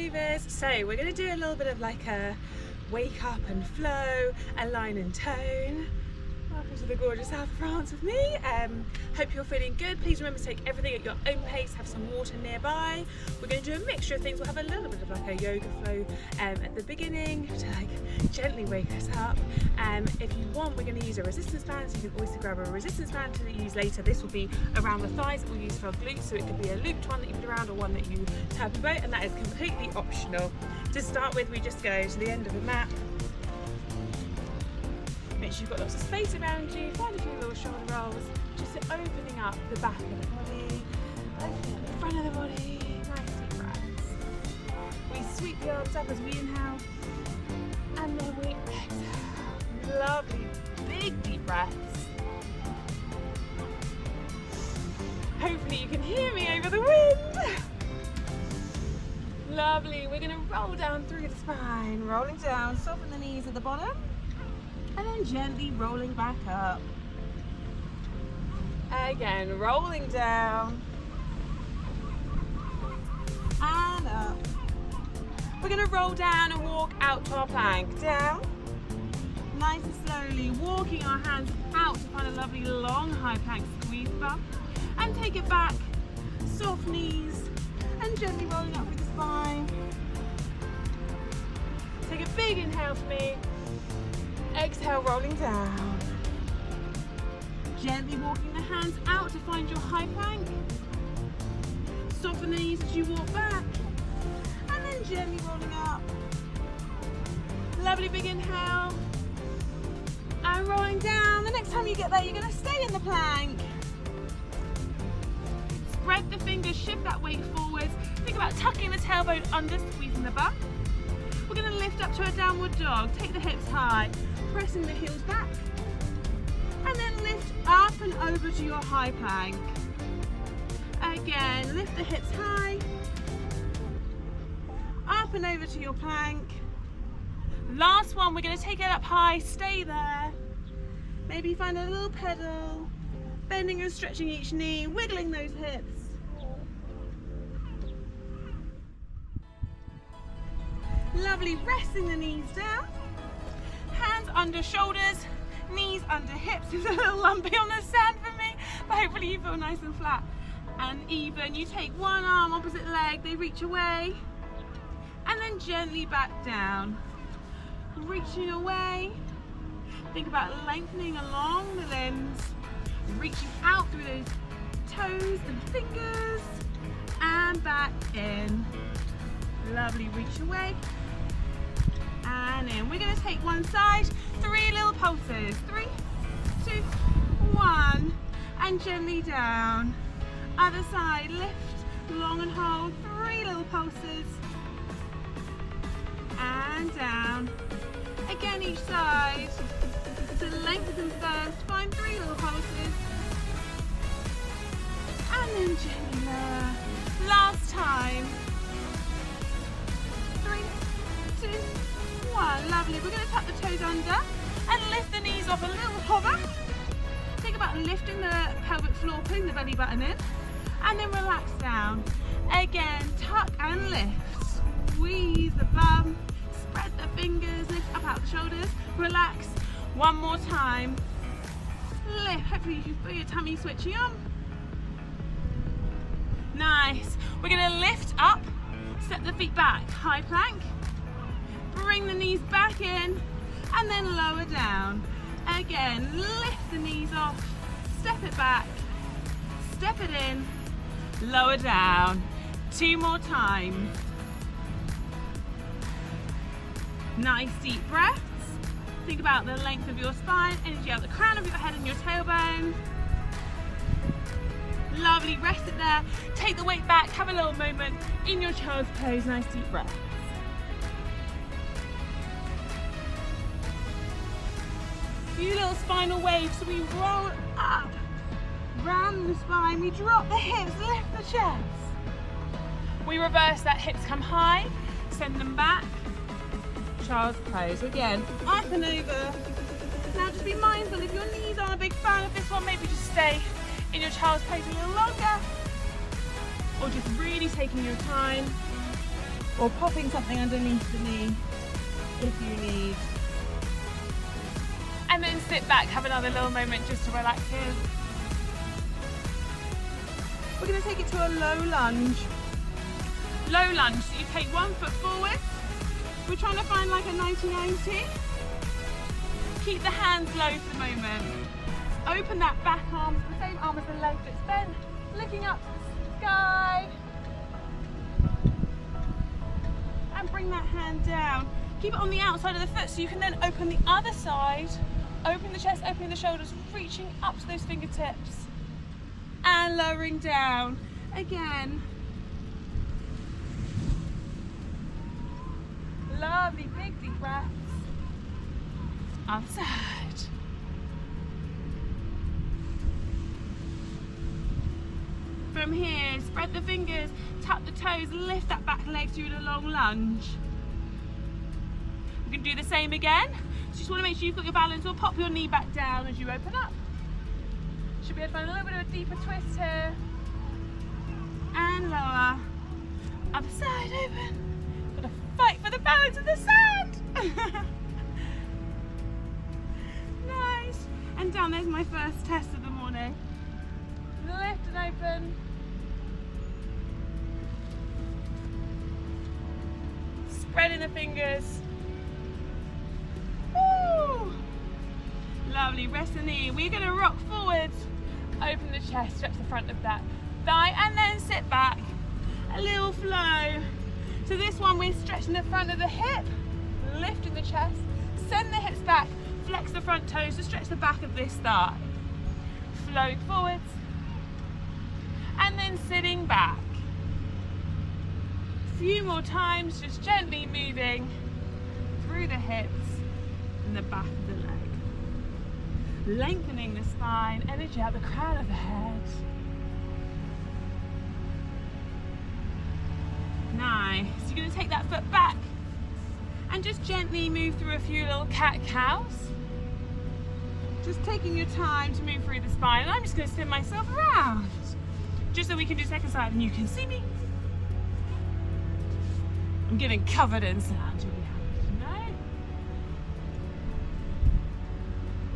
movers. So we're going to do a little bit of like a wake up and flow, a line and tone. Welcome to the gorgeous south of France with me. Hope you're feeling good. Please remember to take everything at your own pace, have some water nearby. We're going to do a mixture of things. We'll have a little bit of like a yoga flow at the beginning to like gently wake us up. If you want, we're going to use a resistance band, so you can always grab a resistance band to use later. This will be around the thighs that we'll use for our glutes, so it could be a looped one that you put around or one that you tap your boat, and that is completely optional. To start with, we just go to the end of the mat. Make sure you've got lots of space around you, find a few little shoulder rolls, just opening up the back of the body, opening up the front of the body, nice deep breaths. We sweep the arms up as we inhale, and then we exhale. Lovely, big deep breaths. Hopefully you can hear me over the wind. Lovely, we're gonna roll down through the spine, rolling down, soften the knees at the bottom, and then gently rolling back up. Again, rolling down and up. We're going to roll down and walk out to our plank. Down, nice and slowly, walking our hands out to find a lovely long high plank squeeze bump, and take it back, soft knees, and gently rolling up through the spine. Take a big inhale for me. Exhale, rolling down. Gently walking the hands out to find your high plank. Soften the knees as you walk back. And then gently rolling up. Lovely big inhale. And rolling down. The next time you get there, you're going to stay in the plank. Spread the fingers, shift that weight forwards. Think about tucking the tailbone under, squeezing the butt. We're going to lift up to a downward dog. Take the hips high. Pressing the heels back, and then lift up and over to your high plank. Again, lift the hips high, up and over to your plank. Last one, we're going to take it up high, stay there. Maybe find a little pedal, bending and stretching each knee, wiggling those hips. Lovely, resting the knees down. Hands under shoulders, knees under hips. It's a little lumpy on the sand for me, but hopefully you feel nice and flat and even. You take one arm, opposite leg, they reach away, and then gently back down. Reaching away. Think about lengthening along the limbs, reaching out through those toes and fingers, and back in. Lovely, reach away. And in. We're going to take one side, 3 little pulses. 3, 2, 1. And gently down. Other side, lift, long and hold. 3 little pulses. And down. Again, each side. So lengthen first. Find 3 little pulses. And then gently lower. Last time. 3, 2, 1. Lovely. We're going to tuck the toes under and lift the knees off, a little hover. Think about lifting the pelvic floor, putting the belly button in, and then relax down. Again, tuck and lift. Squeeze the bum, spread the fingers, lift up out the shoulders, relax. One more time. Lift. Hopefully you can feel your tummy switching on. Nice. We're going to lift up, step the feet back, high plank. Bring the knees back in, and then lower down. Again, lift the knees off, step it back, step it in, lower down. 2 more times. Nice deep breaths. Think about the length of your spine, energy out the crown of your head and your tailbone. Lovely, rest it there. Take the weight back, have a little moment in your child's pose. Nice deep breath. Few little spinal waves, so we roll up, round the spine, we drop the hips, lift the chest. We reverse that, hips come high, send them back, child's pose. Again, up and over. Now just be mindful, if your knees aren't a big fan of this one, maybe just stay in your child's pose a little longer, or just really taking your time. or popping something underneath the knee if you need. And then sit back, have another little moment just to relax here. We're going to take it to a low lunge. Low lunge, so you take 1 foot forward. We're trying to find like a 90-90. Keep the hands low for the moment. Open that back arm, the same arm as the leg that's bent, looking up to the sky. And bring that hand down. Keep it on the outside of the foot so you can then open the other side. Open the chest, opening the shoulders, reaching up to those fingertips. And lowering down. Again. Lovely, big deep breaths. Other side. From here, spread the fingers, tap the toes, lift that back leg through a long lunge. You can do the same again. So just want to make sure you've got your balance, or pop your knee back down as you open up. Should be able to find a little bit of a deeper twist here. And lower. Other side, open. Gotta fight for the balance of the sand. Nice. And down, there's my first test of the morning. Lift and open. Spreading the fingers. Woo. Lovely, rest the knee. We're gonna rock forwards. Open the chest, stretch the front of that thigh, and then sit back. A little flow. So this one, we're stretching the front of the hip, lifting the chest, send the hips back, flex the front toes to stretch the back of this thigh. Flowing forwards, and then sitting back. A few more times, just gently moving through the hips and the back of the leg. Lengthening the spine, energy out the crown of the head. Nice. You're going to take that foot back and just gently move through a few little cat-cows. Just taking your time to move through the spine. And I'm just going to spin myself around, just so we can do second side and you can see me. I'm getting covered in sand.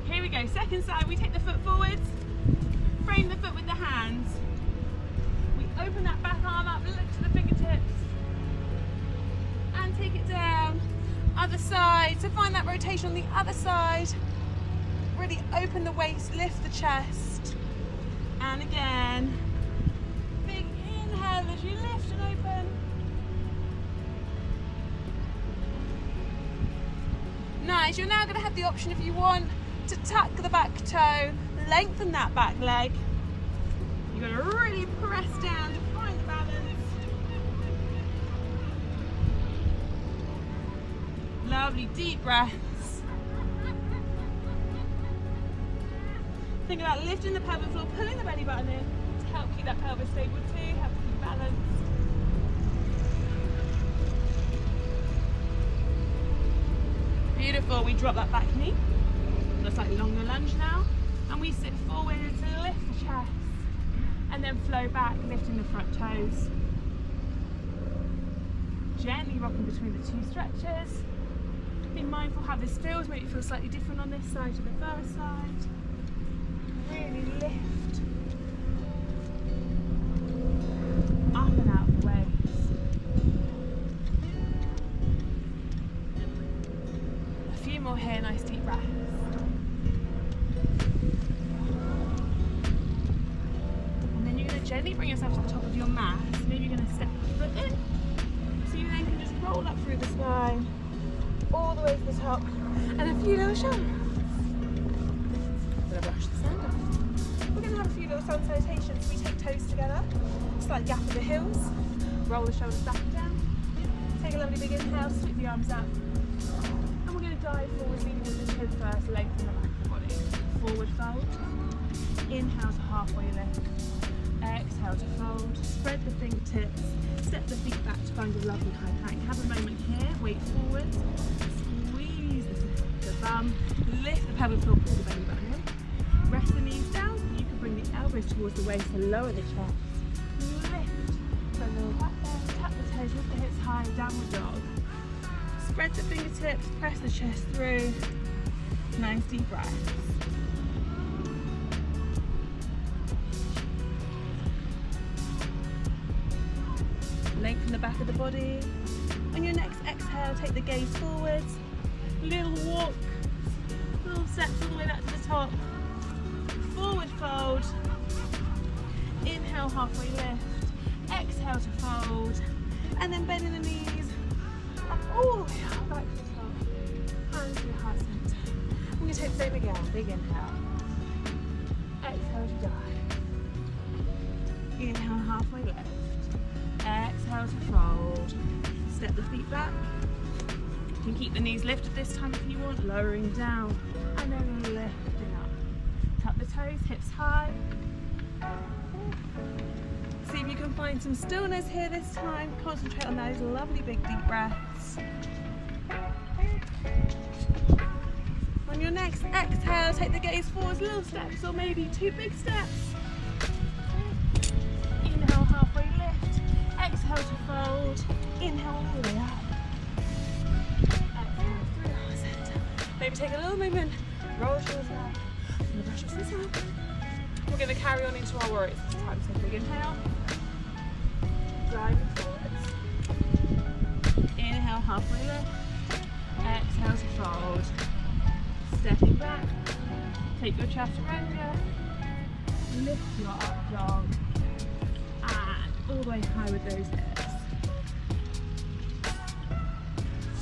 Here we go, second side, we take the foot forwards, frame the foot with the hands. We open that back arm up, look to the fingertips, and take it down. Other side, so find that rotation on the other side. Really open the waist, lift the chest. And again, big inhale as you lift and open. Nice, you're now gonna have the option if you want to tuck the back toe, lengthen that back leg. You're going to really press down to find the balance. Lovely deep breaths. Think about lifting the pelvic floor, pulling the belly button in to help keep that pelvis stable too, help keep balanced. Beautiful, we drop that back knee. A slightly longer lunge now, and we sit forward to lift the chest and then flow back, lifting the front toes. Gently rocking between the two stretches. Be mindful how this feels, maybe it feels slightly different on this side to the first side. Really lift up and out of the waist. A few more here, nice deep breaths. Gently bring yourself to the top of your mat. So maybe you're going to step the foot in. So you then can just roll up through the spine, all the way to the top, and a few little shoulders. Gonna brush the sand off. We're going to have a few little sun salutations. We take toes together, slight gap in the heels, roll the shoulders back and down. Take a lovely big inhale, sweep the arms out. And we're going to dive forward, leading with the chin first, lengthen the back of the body. Forward fold. Inhale to halfway lift. Exhale to fold, spread the fingertips, step the feet back to find a lovely high plank. Have a moment here, weight forward, squeeze the bum, lift the pelvic floor, pull the belly button in. Rest the knees down, you can bring the elbows towards the waist and lower the chest. Lift, put a little back bend, tap the toes, lift the hips high, downward dog. Spread the fingertips, press the chest through. Nice deep breaths. Lengthen the back of the body. On your next exhale, take the gaze forwards. Little walk, little steps all the way back to the top. Forward fold. Inhale, halfway lift. Exhale to fold. And then bending the knees. And all the way up, back to the top. Hands to your heart center. We're going to take the same again. Big inhale. Exhale to dive. Inhale, halfway lift. Exhale to fold. Step the feet back. You can keep the knees lifted this time if you want, lowering down and then lifting up. Tuck the toes, hips high. See if you can find some stillness here this time. Concentrate on those lovely big deep breaths. On your next exhale, take the gaze forwards, little steps or maybe 2 big steps. Inhale, halfway lift. Exhale to fold. Inhale all the way up. Exhale through heart center. Maybe take a little movement. Roll your shoulders back. And brush your knees up. We're going to carry on into our warriors this time. So big inhale. Driving forwards. Inhale, halfway lift. Exhale to fold. Stepping back. Take your chaturanga. Lift your up dog. And all the way high with those hips.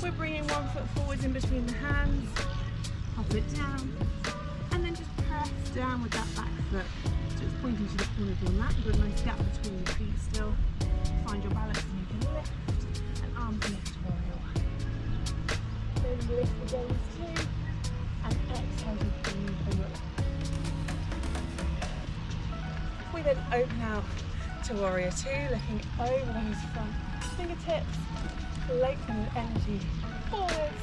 We're bringing one foot forwards in between the hands. Hop it down. And then just press down with that back foot. So it's pointing to the corner of your mat. You've got a nice gap between your feet still. Find your balance and you can lift. And arms lift warrior one. Then lift the gaze two. And exhale to breathe and relax. We then open out to warrior two, looking over those front fingertips. Lengthen the energy forwards.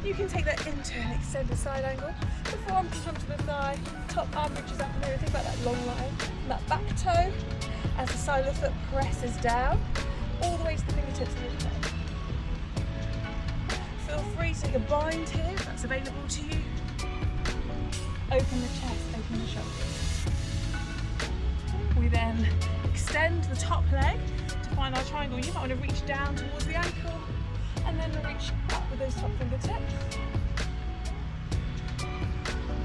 You can take that into an extended side angle. The forearm can come to the thigh, top arm reaches up and over. Think about that long line, and that back toe as the side of the foot presses down, all the way to the fingertips of the toe. Feel free to take a bind here if that's available to you. Open the chest, open the shoulders. We then extend the top leg to find our triangle. You might want to reach down towards the ankle and then reach up with those top fingertips.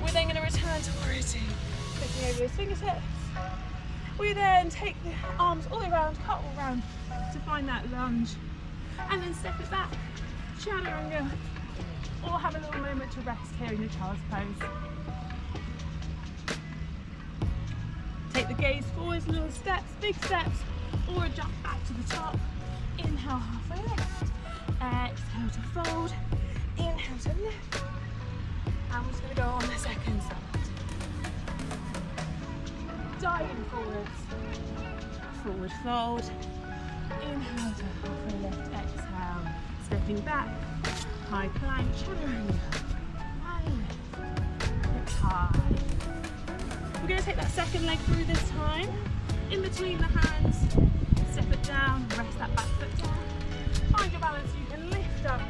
We're then going to return to warrior two, looking over those fingertips. We then take the arms all the way around, cut all around to find that lunge, and then step it back, chaturanga, or have a little moment to rest here in your child's pose. Take the gaze forwards, little steps, big steps, or a jump back to the top. Inhale, halfway lift. Exhale to fold. Inhale to lift. And we're just going to go on the second side. Diving forwards. Forward fold. Inhale to halfway lift. Exhale. Stepping back. High plank. Chaturanga. High lift. Hips high. We're going to take that second leg through this time. In between the hands. Step it down. Rest that back foot down. Find your balance. You can lift up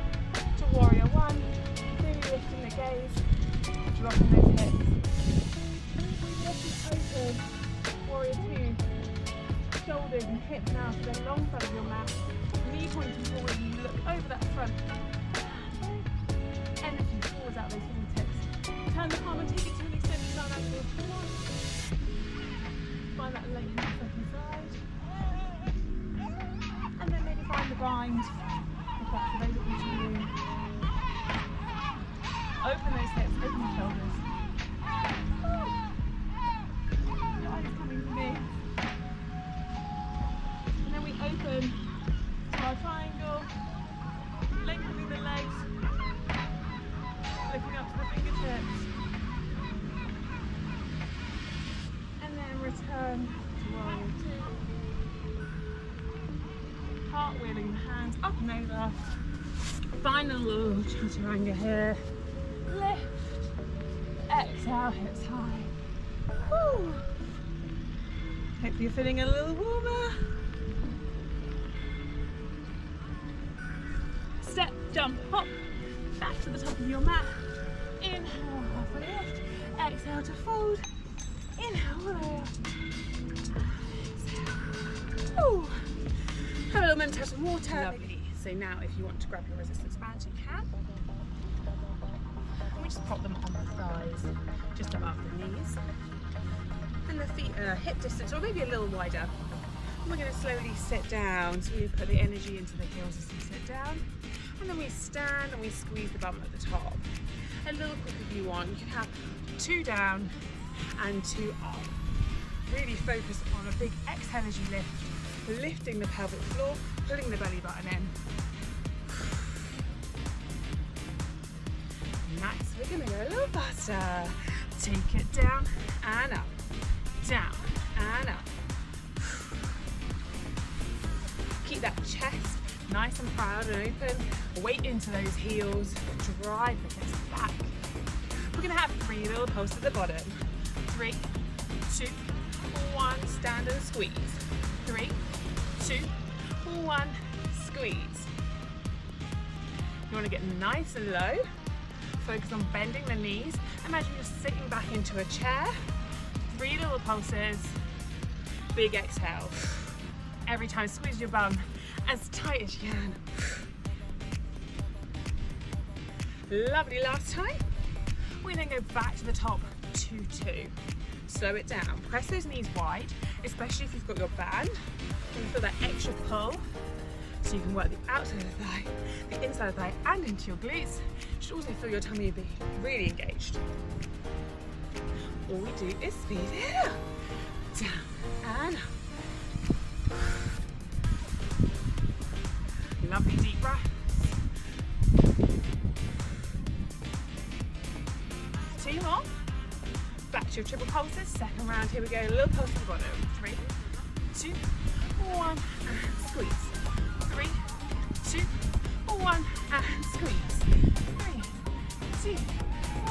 to warrior one. Really lifting the gaze. Dropping those hips. Lift open. Warrior two. Shoulders and hips now to the long side of your mat. Knee pointing forward. You look over that front. Energy forwards out those fingertips. Turn the palm and take it to an extended side angle. Find that length in the second side. And then maybe find the bind if that's available to you. Open those hips, open the shoulders. Your eyes coming to me. And then we open to our triangle, lengthening the legs, lifting up to the fingertips. And then return to warrior two. Cartwheeling the hands up and over. Final little chaturanga here. Lift. Exhale, hips high. Woo. Hope you're feeling a little warmer. jump, hop, back to the top of your mat. Inhale, halfway lift. Exhale to fold. Inhale, all the way up. Exhale. Ooh. Have a little moment of some water. Lovely. So now if you want to grab your resistance bands, you can. And we just pop them on the thighs, just above the knees. And the feet are hip distance, or maybe a little wider. And we're going to slowly sit down. So we put the energy into the heels as we sit down. And then we stand and we squeeze the bum at the top. A little quick if you want. You can have 2 down and 2 up. Really focus on a big exhale as you lift, lifting the pelvic floor, pulling the belly button in. Nice, we're gonna go a little faster. Take it down and up, down and up. Keep that chest nice and proud and open. Weight into those heels, drive the hips back. We're gonna have 3 little pulses at the bottom. 3, 2, 1, stand and squeeze. 3, 2, 1, squeeze. You wanna get nice and low. Focus on bending the knees. Imagine you're sitting back into a chair. 3 little pulses, big exhale. Every time, squeeze your bum as tight as you can. Lovely, last time. We then go back to the top, 2-2. Slow it down. Press those knees wide, especially if you've got your band. And feel that extra pull. So you can work the outside of the thigh, the inside of the thigh, and into your glutes. You should also feel your tummy be really engaged. All we do is speed it up. Down and up. Lovely deep breaths. 2 more. Back to your triple pulses. Second round, here we go. A little pulse at the bottom. 3, 2, 1, and squeeze. 3, 2, 1, and squeeze. 3, 2,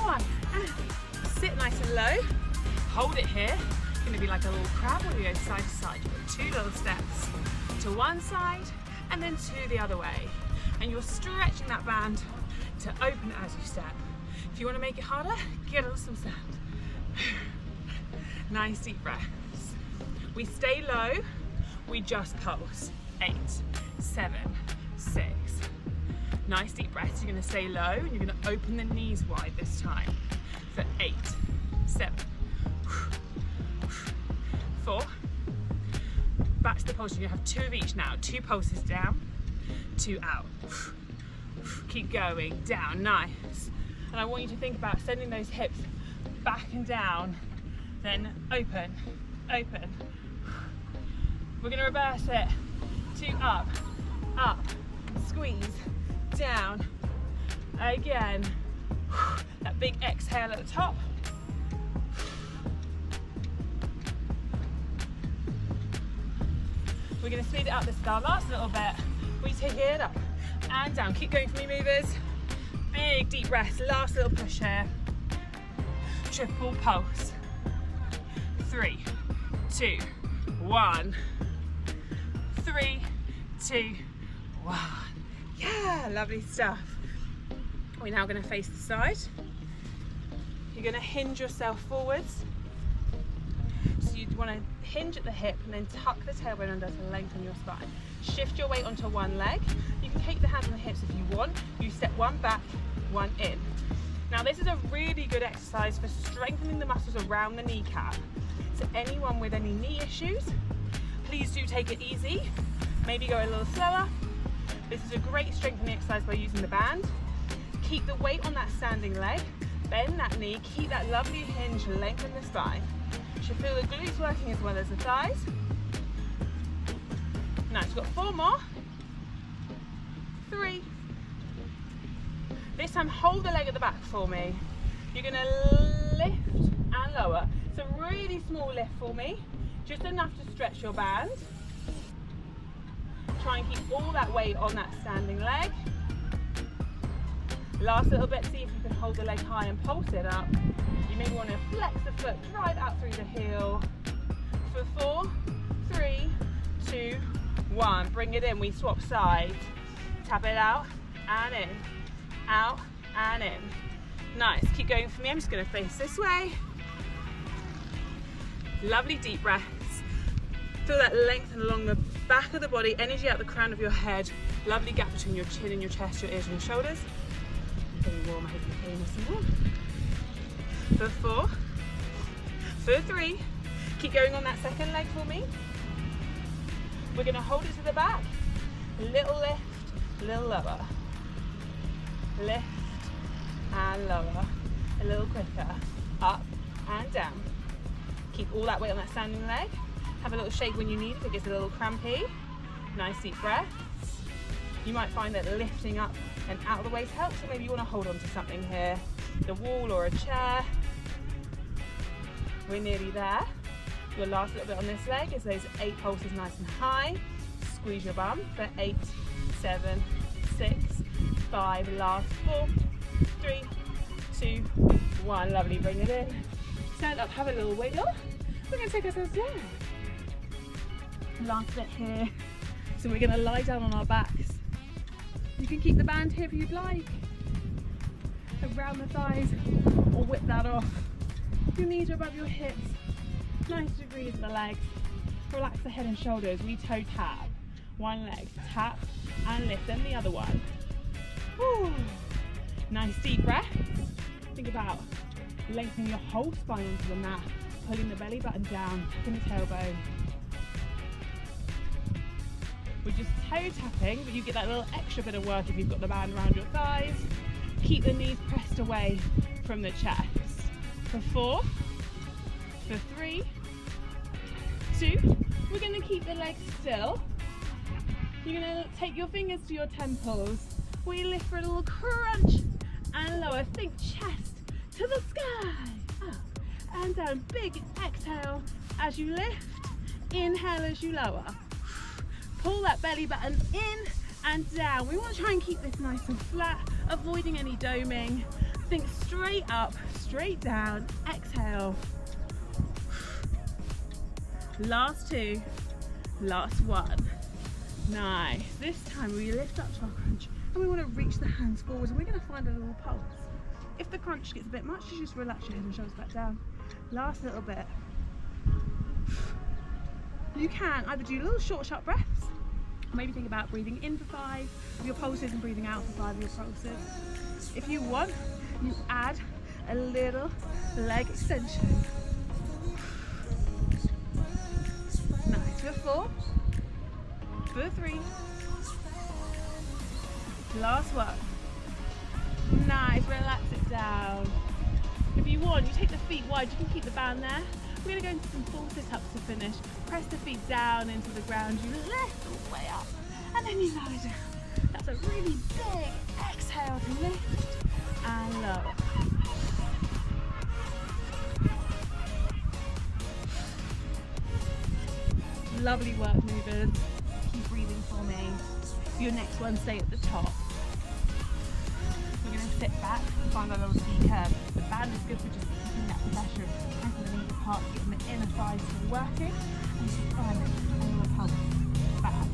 1, and sit nice and low. Hold it here. It's going to be like a little crab where we go side to side. You've got 2 little steps to one side and then 2 the other way. And you're stretching that band to open it as you step. If you want to make it harder, get on some sand. Nice deep breaths. We stay low, we just pulse. 8, 7, 6. Nice deep breaths. You're going to stay low and you're going to open the knees wide this time. For 8, 7, 4. Back to the pulse. You're going to have 2 of each now. 2 pulses down, 2 out. Keep going, down, nice. And I want you to think about sending those hips back and down, then open, open. We're going to reverse it. 2 up, up, squeeze, down, again. That big exhale at the top. We're going to speed it up. This is our last little bit. We take it up and down. Keep going for me, movers. Big deep breaths. Last little push here. Triple pulse. 3, 2, 1. 3, 2, 1. Yeah, lovely stuff. We're now going to face the side. You're going to hinge yourself forwards. So you want to hinge at the hip and then tuck the tailbone under to lengthen your spine. Shift your weight onto one leg. You can take the hands on the hips if you want. You step one back, one in. Now this is a really good exercise for strengthening the muscles around the kneecap. So anyone with any knee issues, please do take it easy. Maybe go a little slower. This is a great strengthening exercise by using the band. Keep the weight on that standing leg. Bend that knee, keep that lovely hinge, lengthen the spine. You should feel the glutes working as well as the thighs. Nice, we've got 4 more. 3. This time hold the leg at the back for me. You're going to lift and lower. It's a really small lift for me, just enough to stretch your band. Try and keep all that weight on that standing leg. Last little bit, see if you can hold the leg high and pulse it up. You maybe want to flex the foot, drive out through the heel. For 4, 3, 2, 1. Bring it in, we swap sides. Tap it out, and in, out and in. Nice, keep going for me. I'm just gonna face this way. Lovely deep breaths. Feel that lengthen along the back of the body, energy out the crown of your head. Lovely gap between your chin and your chest, your ears and your shoulders. Getting warm, I hope you're feeling nice and warm. For 4, for 3, keep going on that second leg for me. We're gonna hold it to the back, little lift, little lower. Lift and lower, a little quicker, up and down. Keep all that weight on that standing leg. Have a little shake when you need if it gets a little crampy. Nice deep breaths. You might find that lifting up and out of the waist helps, so maybe you want to hold on to something here, the wall or a chair. We're nearly there. Your last little bit on this leg is those 8 pulses nice and high. Squeeze your bum for 8, 7, 6, 5, last 4, 3, 2, 1. Lovely, bring it in. Stand up, have a little wiggle. We're going to take ourselves down. Last bit here. So we're going to lie down on our backs. You can keep the band here if you'd like. Around the thighs or whip that off. Your knees are above your hips. 90 degrees of the legs. Relax the head and shoulders. We toe tap. One leg, tap and lift, then the other one. Woo. Nice deep breaths. Think about lengthening your whole spine onto the mat, pulling the belly button down, tucking the tailbone. We're just toe tapping, but you get that little extra bit of work if you've got the band around your thighs. Keep the knees pressed away from the chest. For 4, for 3, 2, we're going to keep the legs still. You're going to take your fingers to your temples. We lift for a little crunch and lower. Think chest to the sky. Up and down. Big exhale as you lift. Inhale as you lower. Pull that belly button in and down. We want to try and keep this nice and flat, avoiding any doming. Think straight up, straight down. Exhale. Last 2, last 1. Nice. This time we lift up to our crunch and we want to reach the hands forward and we're going to find a little pulse. If the crunch gets a bit much, you just relax your head and shoulders back down. Last little bit. You can either do little short, sharp breaths, or maybe think about breathing in for 5 of your pulses and breathing out for 5 of your pulses. If you want, you add a little leg extension. Nice. For 4, for 3, last 1. Nice, relax it down. If you want, you take the feet wide, you can keep the band there. We're going to go into some full sit-ups to finish. Press the feet down into the ground, you lift all the way up, and then you lower down. That's a really big exhale to lift and lower. Lovely work, movers. Keep breathing for me. For your next one, stay at the top. We're going to sit back and find our little C curve. The band is good for just keeping that pressure and the knee apart, getting the inner thighs still working, and you find a little pulse back.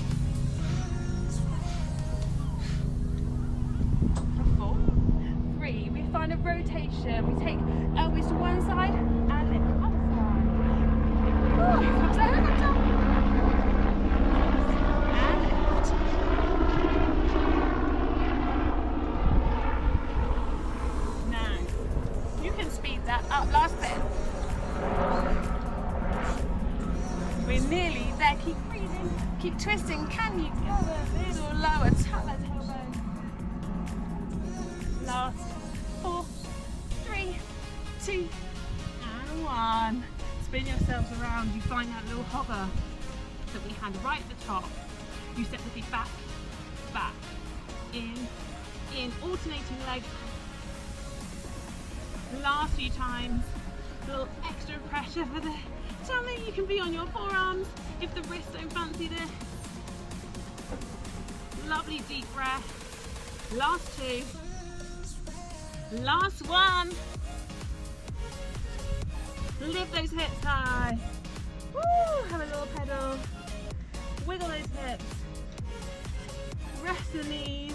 For 4, 3, we find a rotation. We take elbows to one side and lift the other side. Ooh, come down, come down. Up, last bit. We're nearly there. Keep breathing, keep twisting. Can you go a little lower? Tap that tailbone. Last 4, 3, 2, and 1. Spin yourselves around. You find that little hover that we had right at the top. You step the feet back, back, in, alternating legs. Last few times, a little extra pressure for the tummy. You can be on your forearms if the wrists don't fancy this. Lovely deep breath. Last 2. Last 1. Lift those hips high. Woo! Have a little pedal. Wiggle those hips. Rest the knees.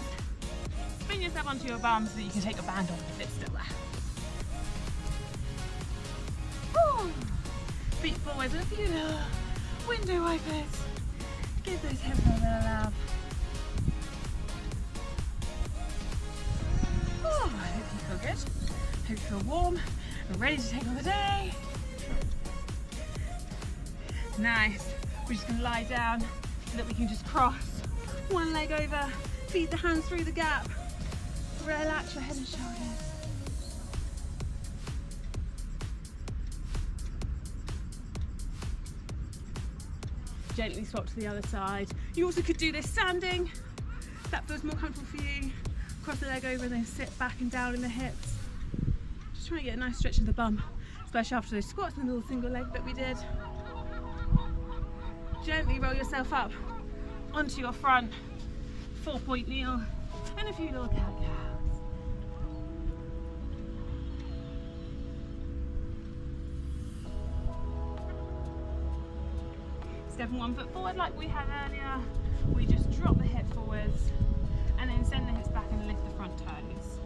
yourself onto your bum so that you can take your band off if it's still there. Woo. Feet forward with a few little window wipers. Give those hips a little love. Oh, I hope you feel good. Hope you feel warm and ready to take on the day. Nice. We're just going to lie down so that we can just cross one leg over, feed the hands through the gap. Relax your head and shoulders. Gently swap to the other side. You also could do this standing. If that feels more comfortable for you. Cross the leg over and then sit back and down in the hips. Just trying to get a nice stretch of the bum, especially after those squats and the little single leg that we did. Gently roll yourself up onto your front, 4-point kneel, and a few little cat-cows. Stepping 1 foot forward like we had earlier, we just drop the hip forwards and then send the hips back and lift the front toes.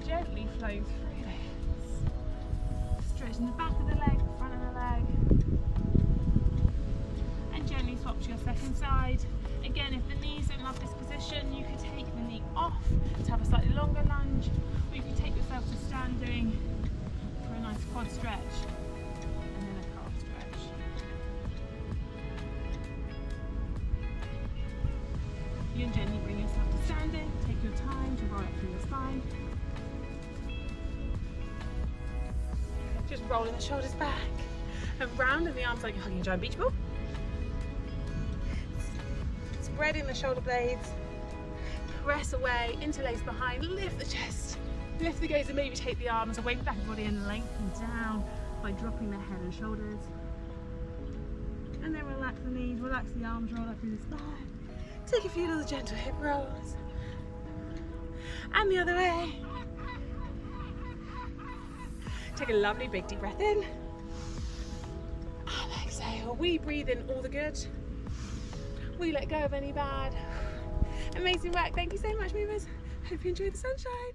Gently flow through the hips. Stretching the back of the leg, the front of the leg. And gently swap to your second side. Again, if the knees don't love this position, you could take the knee off to have a slightly longer lunge, or you can take yourself to standing for a nice quad stretch and then a calf stretch. You can gently bring yourself to standing, take your time to roll up through your spine. Just rolling the shoulders back and round and the arms like you're hugging a giant beach ball. Spreading the shoulder blades, press away, interlace behind, lift the chest, lift the gaze and maybe take the arms away from the back of the body and lengthen down by dropping the head and shoulders. And then relax the knees, relax the arms, roll up through the spine. Take a few little gentle hip rolls. And the other way. Take a lovely big deep breath in. And exhale. We breathe in all the good. We let go of any bad. Amazing work. Thank you so much, movers. Hope you enjoy the sunshine.